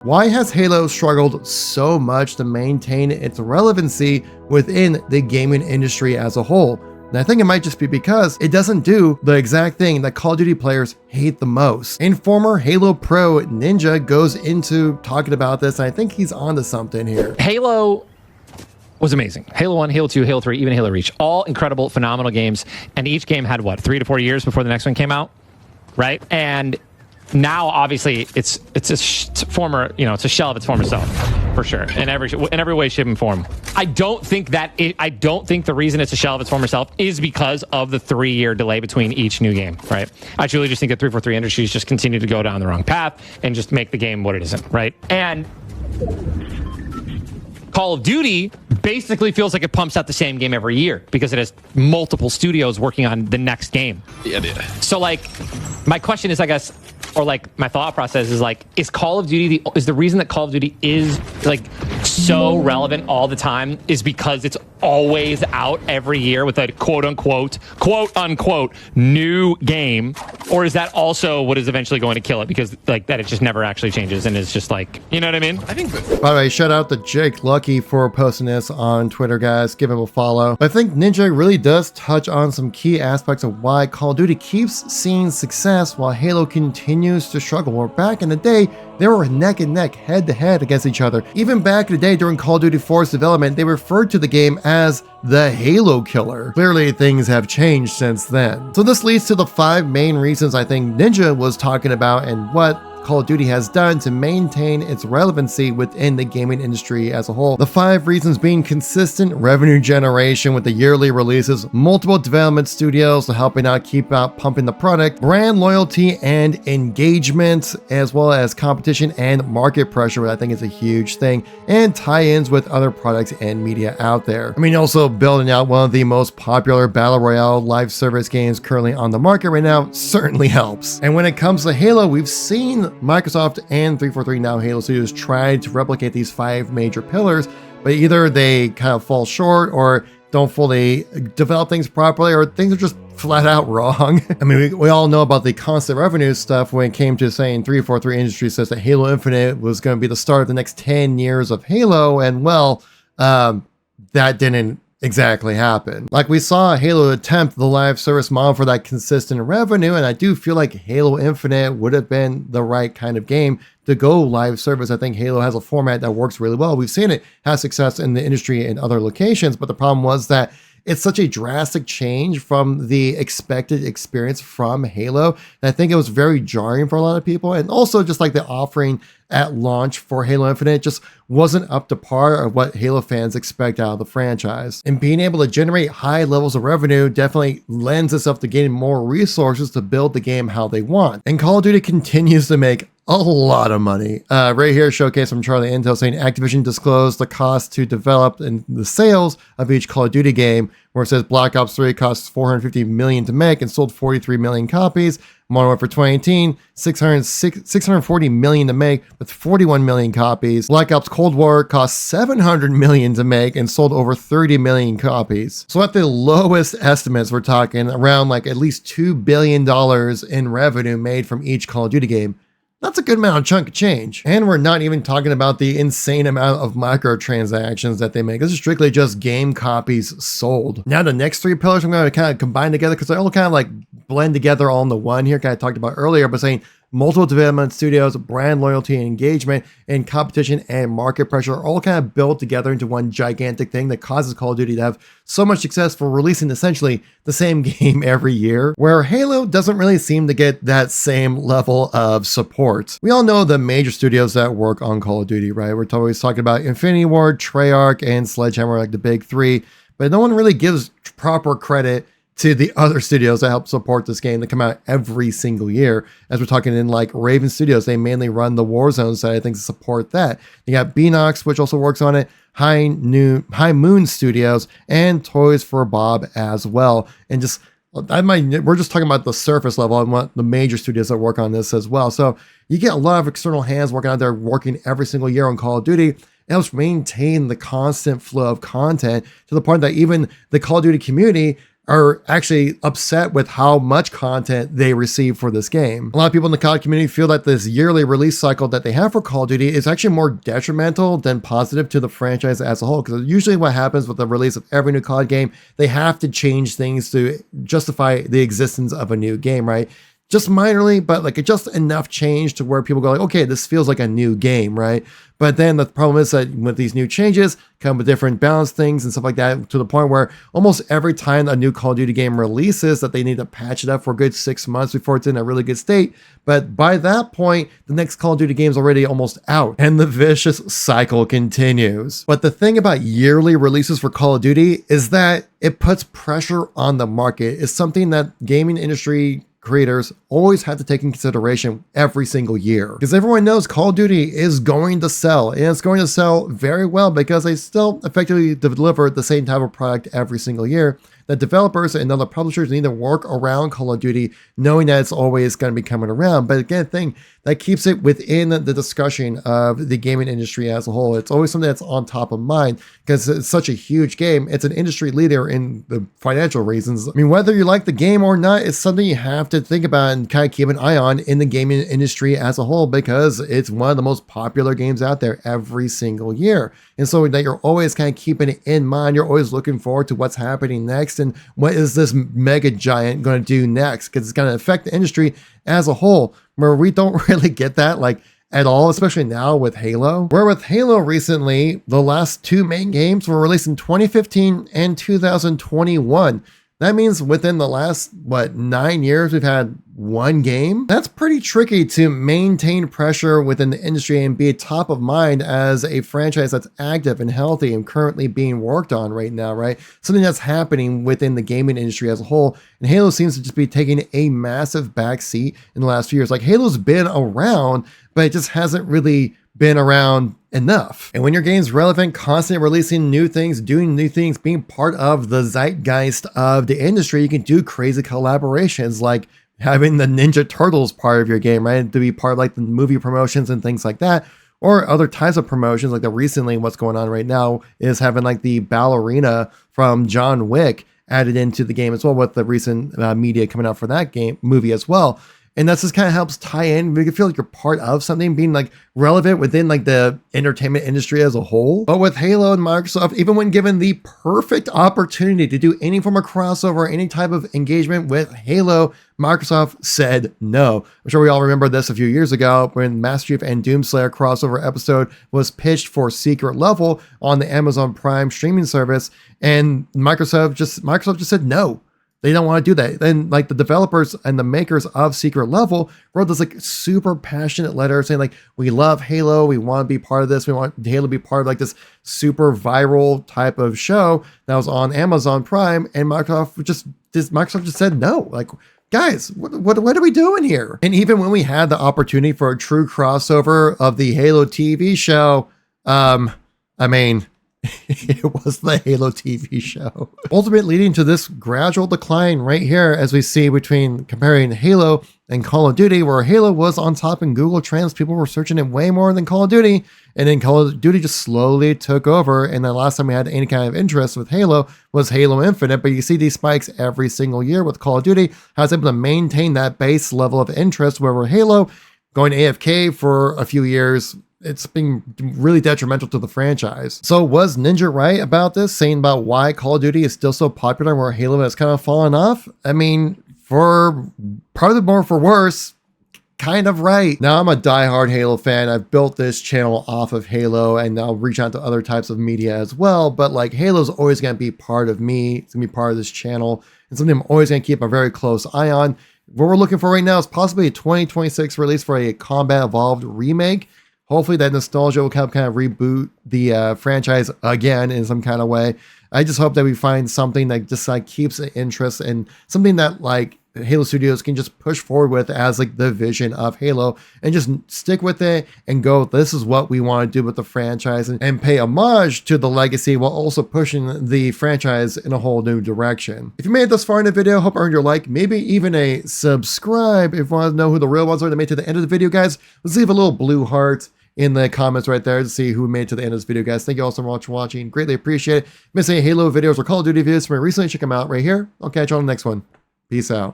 Why has Halo struggled so much to maintain its relevancy within the gaming industry as a whole? And I think it might just be because it doesn't do the exact thing that Call of Duty players hate the most. And former Halo pro Ninja goes into talking about this, and I think he's onto something here. Halo was amazing. Halo 1, Halo 2, Halo 3, even Halo Reach. All incredible, phenomenal games. And each game had, what, 3 to 4 years before the next one came out? Right? And now, obviously, it's a former, it's a shell of its former self, for sure, in every way, shape, and form. I don't think the reason it's a shell of its former self is because of the 3-year delay between each new game, right? I truly just think that 343 Industries just continue to go down the wrong path and just make the game what it isn't, right? And Call of Duty basically feels like it pumps out the same game every year because it has multiple studios working on the next game. Yeah. So, my question is, I guess, or my thought process is is Call of Duty is the reason that Call of Duty is so relevant all the time is because it's always out every year with a quote unquote new game, or is that also what is eventually going to kill it because that it just never actually changes and it's just you know what I mean? I think By the way, shout out to Jake Lucky for posting this on Twitter, guys. Give him a follow. I think Ninja really does touch on some key aspects of why Call of Duty keeps seeing success while Halo continues to struggle. Where back in the day, they were neck and neck, head to head against each other. Even back in the day during Call of Duty 4's development, they referred to the game as the Halo Killer. Clearly, things have changed since then. So this leads to the 5 main reasons I think Ninja was talking about and what Call of Duty has done to maintain its relevancy within the gaming industry as a whole. The 5 reasons being consistent revenue generation with the yearly releases, multiple development studios helping out keep out pumping the product, brand loyalty and engagement, as well as competition and market pressure, which I think is a huge thing, and tie-ins with other products and media out there. I mean, also building out one of the most popular Battle Royale live service games currently on the market right now certainly helps. And when it comes to Halo, we've seen Microsoft and 343 now Halo Studios tried to replicate these 5 major pillars, but either they kind of fall short or don't fully develop things properly, or things are just flat out wrong. I mean, we all know about the constant revenue stuff when it came to saying 343 Industries says that Halo Infinite was going to be the start of the next 10 years of Halo, and well, that didn't exactly happen. We saw Halo attempt the live service model for that consistent revenue, and I do feel like Halo Infinite would have been the right kind of game to go live service. I think Halo has a format that works really well. We've seen it have success in the industry in other locations, but the problem was that it's such a drastic change from the expected experience from Halo. And I think it was very jarring for a lot of people. And also just the offering at launch for Halo Infinite just wasn't up to par of what Halo fans expect out of the franchise. And being able to generate high levels of revenue definitely lends itself to getting more resources to build the game how they want. And Call of Duty continues to make a lot of money. Right here, showcase from Charlie Intel saying Activision disclosed the cost to develop and the sales of each Call of Duty game, where it says Black Ops 3 costs $450 million to make and sold 43 million copies. Modern Warfare 2018, $640 million to make with 41 million copies. Black Ops Cold War cost $700 million to make and sold over 30 million copies. So at the lowest estimates, we're talking around at least $2 billion in revenue made from each Call of Duty game. That's a good chunk of change. And we're not even talking about the insane amount of microtransactions that they make. This is strictly just game copies sold. Now the next 3 pillars I'm going to kind of combine together because they all kind of blend together all into one here, kind of talked about earlier, but saying multiple development studios, brand loyalty and engagement, and competition and market pressure are all kind of built together into one gigantic thing that causes Call of Duty to have so much success for releasing essentially the same game every year, where Halo doesn't really seem to get that same level of support. We all know the major studios that work on Call of Duty, right? We're always talking about Infinity Ward, Treyarch, and Sledgehammer, the big 3, but no one really gives proper credit to the other studios that help support this game that come out every single year. As we're talking in Raven Studios, they mainly run the Warzone side of things to support that. You got Beanox, which also works on it, High Moon Studios, and Toys for Bob as well. And we're just talking about the surface level and what the major studios that work on this as well. So you get a lot of external hands working out there, working every single year on Call of Duty. It helps maintain the constant flow of content to the point that even the Call of Duty community are actually upset with how much content they receive for this game. A lot of people in the COD community feel that this yearly release cycle that they have for Call of Duty is actually more detrimental than positive to the franchise as a whole. Because usually what happens with the release of every new COD game, they have to change things to justify the existence of a new game, right? Just minorly, but like just enough change to where people go like, okay, this feels like a new game, right? But then the problem is that with these new changes come with different balance things and stuff like that, to the point where almost every time a new Call of Duty game releases that they need to patch it up for a good 6 months before it's in a really good state. But by that point, the next Call of Duty game is already almost out and the vicious cycle continues. But the thing about yearly releases for Call of Duty is that it puts pressure on the market. It's something that gaming industry creators always have to take in consideration every single year, because everyone knows Call of Duty is going to sell, and it's going to sell very well because they still effectively deliver the same type of product every single year. That developers and other publishers need to work around Call of Duty, knowing that it's always going to be coming around. But again, the thing that keeps it within the discussion of the gaming industry as a whole. It's always something that's on top of mind because it's such a huge game. It's an industry leader in the financial reasons. I mean, whether you like the game or not, it's something you have to think about and kind of keep an eye on in the gaming industry as a whole, because it's one of the most popular games out there every single year. And so that you're always kind of keeping it in mind. You're always looking forward to what's happening next and what is this mega giant going to do next, because it's going to affect the industry as a whole, where we don't really get that like at all, especially now with Halo. Where with Halo recently, the last two main games were released in 2015 and 2021. That means within the last, 9 years, we've had one game? That's pretty tricky to maintain pressure within the industry and be top of mind as a franchise that's active and healthy and currently being worked on right now, right? Something that's happening within the gaming industry as a whole. And Halo seems to just be taking a massive backseat in the last few years. Like, Halo's been around, but it just hasn't really been around enough. And when your game's relevant, constantly releasing new things, doing new things, being part of the zeitgeist of the industry, you can do crazy collaborations like having the Ninja Turtles part of your game, right? To be part of like the movie promotions and things like that, or other types of promotions. Like recently what's going on right now is having like the ballerina from John Wick added into the game as well, with the recent media coming out for that movie as well. And that's just kind of helps tie in. You can feel like you're part of something being like relevant within like the entertainment industry as a whole. But with Halo and Microsoft, even when given the perfect opportunity to do any form of crossover, any type of engagement with Halo, Microsoft said no. I'm sure we all remember this a few years ago when Master Chief and Doomslayer crossover episode was pitched for Secret Level on the Amazon Prime streaming service, and Microsoft just said no. They don't want to do that. Then like the developers and the makers of Secret Level wrote this like super passionate letter saying like, we love Halo. We want to be part of this. We want Halo to be part of like this super viral type of show that was on Amazon Prime. And Microsoft just said no. Like, guys, what are we doing here? And even when we had the opportunity for a true crossover of the Halo TV show, I mean, it was the Halo TV show. Ultimately leading to this gradual decline right here, as we see between comparing Halo and Call of Duty, where Halo was on top in Google Trends. People were searching it way more than Call of Duty. And then Call of Duty just slowly took over. And the last time we had any kind of interest with Halo was Halo Infinite. But you see these spikes every single year with Call of Duty. I was able to maintain that base level of interest, where Halo going AFK for a few years, it's been really detrimental to the franchise. So was Ninja right about this, saying about why Call of Duty is still so popular where Halo has kind of fallen off? I mean, for probably more for worse, kind of right. Now I'm a diehard Halo fan. I've built this channel off of Halo, and I'll reach out to other types of media as well. But like, Halo's always going to be part of me. It's going to be part of this channel, and something I'm always going to keep a very close eye on. What we're looking for right now is possibly a 2026 release for a Combat Evolved remake. Hopefully that nostalgia will kind of reboot the franchise again in some kind of way. I just hope that we find something that just like keeps the interest, and something that like Halo Studios can just push forward with as like the vision of Halo, and just stick with it and go, this is what we want to do with the franchise, and pay homage to the legacy while also pushing the franchise in a whole new direction. If you made it this far in the video, hope I earned your like, maybe even a subscribe. If you want to know who the real ones are that made it to the end of the video, guys, let's leave a little blue heart in the comments right there to see who made it to the end of this video, guys. Thank you all so much for watching. Greatly appreciate it. Miss any Halo videos or Call of Duty videos from me recently, check them out right here. I'll catch you on the next one. Peace out.